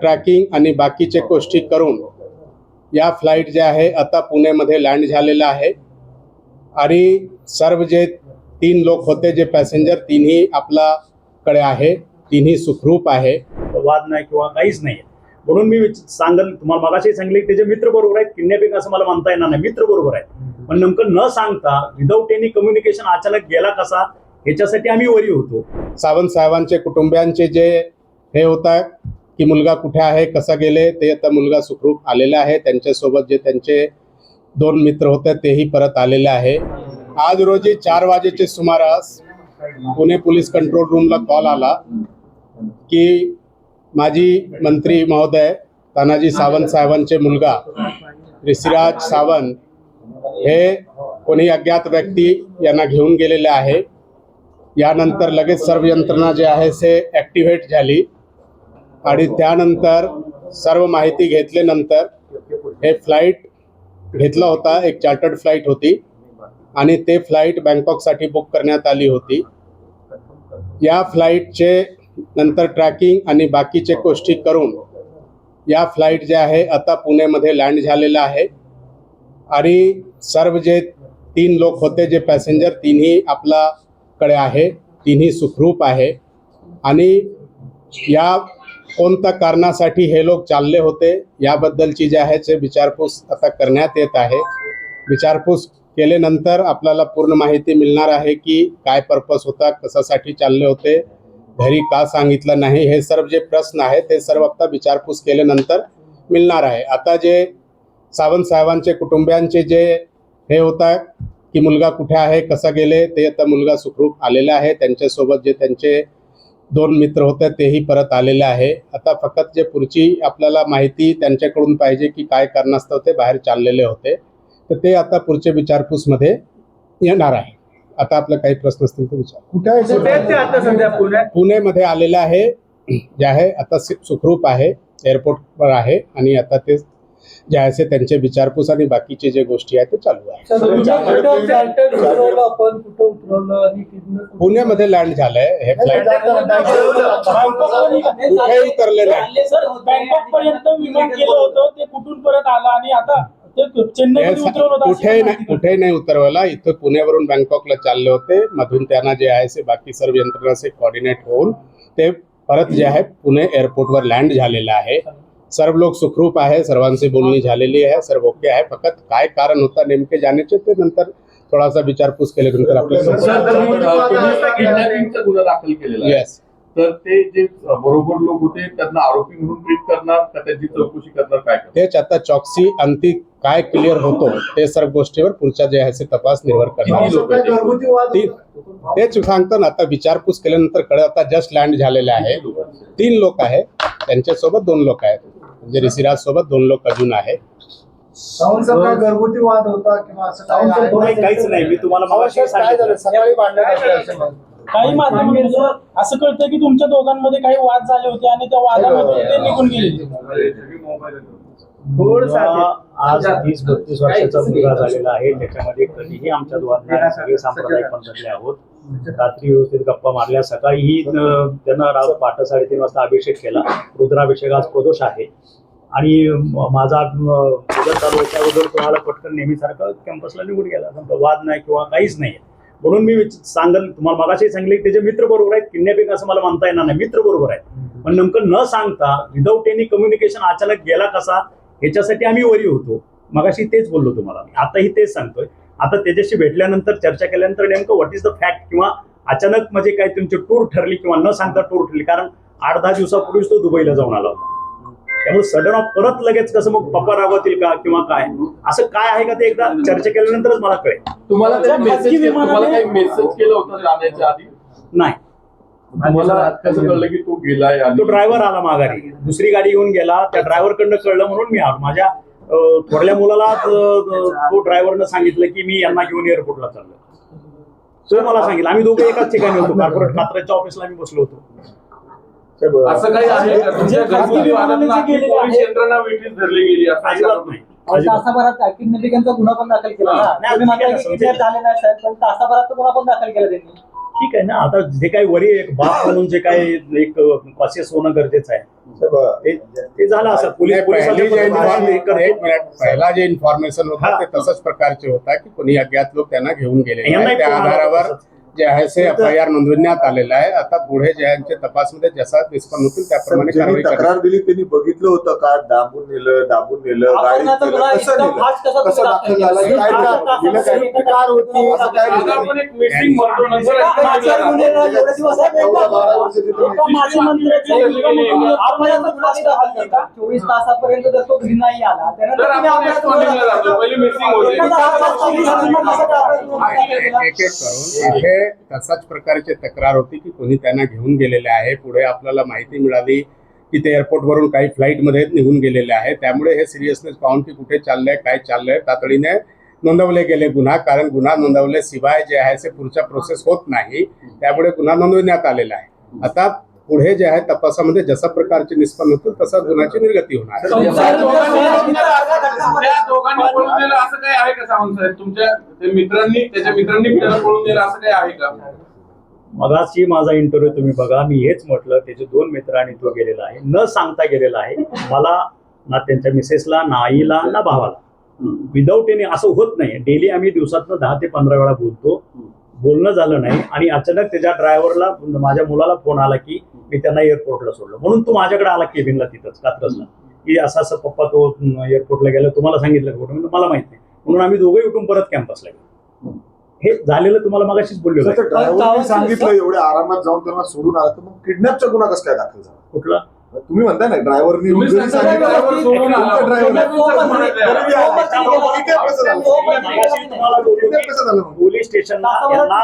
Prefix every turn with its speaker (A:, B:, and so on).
A: Tracking आणि बाकीचे गोष्टी करून या फ्लाईट जे आहे आता पुण्यामध्ये लँड झालेला आहे आणि सर्व जे 3 लोक होते जे पॅसेंजर तिन्ही आपल्याकडे आहे, तिन्ही सुखरूप आहे.
B: वाद नाही किंवा काहीच नाही. म्हणून मी सांगेल तुम्हाला, मगाशी सांगितले त्याचे मित्र बरोबर आहेत, किडनॅपिंग असं मला म्हणता येणार नाही, मित्र बरोबर आहेत. पण नेमकं न सांगता विदाऊट एनी कम्युनिकेशन अचानक गेला कसा, ह्याच्यासाठी आम्ही वरी होतो.
A: सावंत साहेबांचे कुटुंबियांचे जे हे होता की मुलगा कुठे आहे, कसा गेले, ते आता मुलगा सुखरूप आलेला आहे. त्यांच्यासोबत जे त्यांचे 2 मित्र होते तेही परत आलेले आहे. आज रोजी 4 वाजेच्या सुमारास पुणे पोलीस कंट्रोल रूमला कॉल आला की माजी मंत्री महोदय तानाजी सावंत साहेबांचे मुलगा ऋषिराज सावंत हे कोणी अज्ञात व्यक्ती यांना घेऊन गेलेले आहे. यानंतर लगेच सर्व यंत्रणा जे आहे ते ॲक्टिव्हेट झाली आणि त्यानंतर सर्व माहिती घेतल्यानंतर हे फ्लाईट घेतला होता, एक चार्टर्ड फ्लाईट होती आणि ते फ्लाईट बँकॉकसाठी बुक करण्यात आली होती. या फ्लाईटचे नंतर ट्रॅकिंग आणि बाकीचे गोष्टी करून या फ्लाईट जे आहे आता पुण्यामध्ये लँड झालेला आहे आणि सर्व जे 3 लोक होते जे पॅसेंजर तिन्ही आपल्याकडे आहे, तिन्ही सुखरूप आहे. आणि या कोणत्या कारणासाठी हे लोक चालले होते याबद्दलची जे आहे ते विचारपूस आता करण्यात येत आहे. विचारपूस केल्यानंतर आपल्याला पूर्ण माहिती मिळणार आहे की काय पर्पस होता, कशासाठी चालले होते, घरी का सांगितलं नाही, हे सर्व जे प्रश्न आहेत ते सर्व आता विचारपूस केल्यानंतर मिळणार आहे. आता जे सावंत साहेबांचे कुटुंबियांचे जे हे होता की मुलगा कुठे आहे, कसा गेले, ते आता मुलगा सुखरूप आलेला आहे. त्यांच्यासोबत जे त्यांचे 2 मित्र होते तेही परत आलेले आहे. आता फक्त जे पुढची आपल्याला माहिती त्यांच्याकडून पाहिजे की काय कारणास्तव ते बाहेर चाललेले होते, तर ते आता पुढच्या विचारपूसमध्ये येणार आहे. आता आपले काही प्रश्न असतील तर विचार.
C: कुठे आहे ते आता सध्या?
A: पुण्यामध्ये आलेले आहे, जे आहे आता सुखरूप आहे, एअरपोर्टवर आहे आणि आता ते जे आहे त्यांचे विचारपूस आणि बाकीचे जे गोष्टी आहेत ते चालू आहे. पुण्यामध्ये लँड झालंय हे फ्लाईट. कुठेही उतरले नाही,
D: बँकॉक पर्यंत विमान गेलं होतं, ते कुठून परत आलं आणि आता
A: कुठेही नाही उतरवला. इथं पुण्यावरून बँकॉकला चालले होते, मधून त्यांना जे आहे ते बाकी सर्व यंत्रणा से कोऑर्डिनेट होऊन ते परत जे आहे पुणे एअरपोर्टवर लँड झालेलं आहे. सर्व लोक सुखरूप आहे, सर्वांची बोलणी झालेली आहे, सर्व ओके आहे. फक्त काय कारण होता नेमके जाण्याचे ते नंतर थोडासा विचारपूस केल्यानंतर आपल्याला
E: गुन्हा दाखल केलेला आहे.
A: येस.
E: तर ते जे बरोबर लोक होते त्यांना आरोपी म्हणून ट्रीट करणार का त्याची चौकशी करणार, काय करणार?
A: तेच आता चौकसी अंती काय क्लिअर होतो ते सर्व गोष्टीवर पुढच्या जे आहे ते तपास निर्भर करणार. तेच सांगतो ना, आता विचारपूस केल्यानंतर कळत. आता जस्ट लँड झालेले आहे, 3 लोक आहे, त्यांच्यासोबत 2 लोक आहेत, म्हणजे ऋषिराज सोबत 2 लोक अजून आहे.
C: घरगुती वाद होता किंवा असं
B: काहीच नाही. मी तुम्हाला मगाशी सांगितलं
C: सकाळी भांडण
D: काही माध्यमांमध्ये असं कळतं की तुमच्या दोघांमध्ये काही वाद झाले होते आणि त्या वादामध्ये ते निघून गेले.
B: आज 30-32 वर्षाचा मुलगा झालेला आहे, त्याच्यामध्ये कधीही आमच्या दोघांना सगळे सांप्रदायिक पंथातले आहोत. रात्री व्यवस्थित गप्पा मारल्या, सकाळीही त्यानं पहाटे 3:30 वाजता अभिषेक केला. रुद्राभिषेक आज प्रदोष आहे आणि माझा पूजा चालू व्हायच्या अगोदर तुम्हाला पटकन नेहमीसारखं कॅम्पसला निघून गेला. वाद नाही किंवा काहीच नाही. म्हणून मी सांगेल तुम्हाला, मगाशी सांगितले त्याचे मित्र बरोबर आहेत, किडनॅपिंग असं मला म्हणता येणार नाही, मित्र बरोबर आहेत. पण नेमकं न सांगता विदाऊट एनी कम्युनिकेशन अचानक गेला कसा, ह्याच्यासाठी आम्ही वरी होतो. मगाशी तेच बोललो तुम्हाला, आताही तेच सांगतोय. आता त्याच्याशी भेटल्यानंतर चर्चा केल्यानंतर नेमकं व्हॉट इज द फॅक्ट, किंवा अचानक म्हणजे काय तुमची टूर ठरली किंवा न सांगता टूर ठरली. कारण 8-10 दिवसापूर्वीच तो दुबईला जाऊन आला होता. त्यामुळे सडन ऑफ परत लगेच कसं मग पप्पा रागवतील का किंवा काय, असं काय आहे का ते एकदा चर्चा केल्यानंतरच मला कळेल.
E: तुम्हाला काही मेसेज केलं होतं जाण्याच्या आधी?
B: नाही.
E: तुम्हाला कसं कळलं की तो गेलाय?
B: तो ड्रायव्हर आला माघारी, दुसरी गाडी घेऊन गेला. त्या ड्रायव्हरकडनं कळलं म्हणून मी आलो. माझ्या थोरल्या मुलाला तो ड्रायव्हरनं सांगितलं की मी यांना घेऊन एअरपोर्टला चाललो. तो मला सांगितलं. आम्ही दोघे एकाच ठिकाणी होतो, कॉर्पोरेट कात्रजच्या ऑफिसला आम्ही बसलो होतो.
E: असं काही आहे का तुमच्या घरगुती वादातून यंत्रणा वेठीस धरली गेली?
B: अजिबात नाही.
F: तासाभरात किडनॅपिंगचा गुन्हा पण दाखल केला ना. तुम्ही म्हणता की झाले नाही साहेब, पण तासाभरात गुन्हा पण दाखल केला त्यांनी.
B: ठीक आहे ना. आता जे काही वरी एक बाप म्हणून जे काही एक कॉशियस होणं गरजेचं आहे ते झालं असं.
A: पहिली जे
B: पोलिस
A: पहिला जे इन्फॉर्मेशन होता
B: हा.
A: ते तसंच प्रकारचे होता की कोणी अज्ञात लोक त्यांना घेऊन गेलेले
B: यांना
A: आहे. त्या
B: एक फोन आला
A: आधारावर
B: तसंच.
A: जे आहे ते FIR नोंदवण्यात आलेलं आहे. आता पुढे जे आहे तपासमध्ये जसा निष्पन्न होतील त्याप्रमाणे
F: ज्यांनी
A: कारवाई
F: तक्रार दिली त्यांनी बघितलं होतं का? दाबून नेलं गाडीत नेलं, कसं नेलं? कसं दाखल झालं? काय दिलं काय? कुठली कार होती? असं काय
E: आता
F: दिलं?
E: आपण एक मीटिंग म्हणतो नंतर
C: चोवीस तासापर्यंत जर तो घरी नाही आला
E: तर आपण responding ला जातो. पहिली मीटिंग होते.
A: एक एक करून इथे तसाच प्रकारची तक्रार होती की कोणी त्यांना घेऊन गेलेले आहे. पुढे आपल्याला माहिती मिळाली की ते एअरपोर्टवरून काही फ्लाईटमध्ये निघून गेलेले आहे. त्यामुळे हे सिरियसनेस पाहून की कुठे चाललंय काय चाललंय तातडीने नोंदवले गेले गुन्हा. कारण गुन्हा नोंदवल्याशिवाय जे आहे ते पुढच्या प्रोसेस होत नाही. त्यामुळे गुन्हा नोंदवण्यात आलेला आहे. आता पुढे जे आहे तपासामध्ये जसा प्रकारचे निष्पन्न होतील तसा गुन्ह्याची निर्गती होणार आहे.
E: त्या दोघांनी पळून नेलं असं काही आहे का सावंत साहेब? तुमच्या त्याच्या मित्रांनी त्याला पळून नेलं असं काही आहे का?
B: मगाशी माझा इंटरव्ह्यू तुम्ही बघा. मी हेच म्हटलं त्याचे 2 मित्र आणि तो गेलेला आहे. न सांगता गेलेला आहे. मला ना त्यांच्या मिसेसला ना आईला ना भावाला विदाऊट एनी असं होत नाही. डेली आम्ही दिवसातनं 10 ते 15 वेळा बोलतो. बोलणं झालं नाही आणि अचानक त्याच्या ड्रायव्हरला माझ्या मुलाला फोन आला की मी त्यांना एअरपोर्टला सोडलं म्हणून तू माझ्याकडे आला केबिनला तिथंच कात्रजला की असं असं पप्पा तो एअरपोर्टला गेला तुम्हाला सांगितलं का? मला माहित नाही. म्हणून आम्ही दोघंही उठून परत कॅम्पसला गेलो. हे झालेलं तुम्हाला मगाशीच बोललो.
F: ड्रायव्हरने सांगितलं एवढ्या आरामात जाऊन त्यांना सोडून आला तर मग किडनॅपचा गुन्हा कसं काय दाखल झाला?
B: कुठला?
F: तुम्ही म्हणताय ना ड्रायव्हरनी
E: तुम्ही सांगितलं driver सोडून आला.
B: मगाशी तुम्हाला बोललो की
F: कसं झालं मग?
B: पोलीस स्टेशनला यांना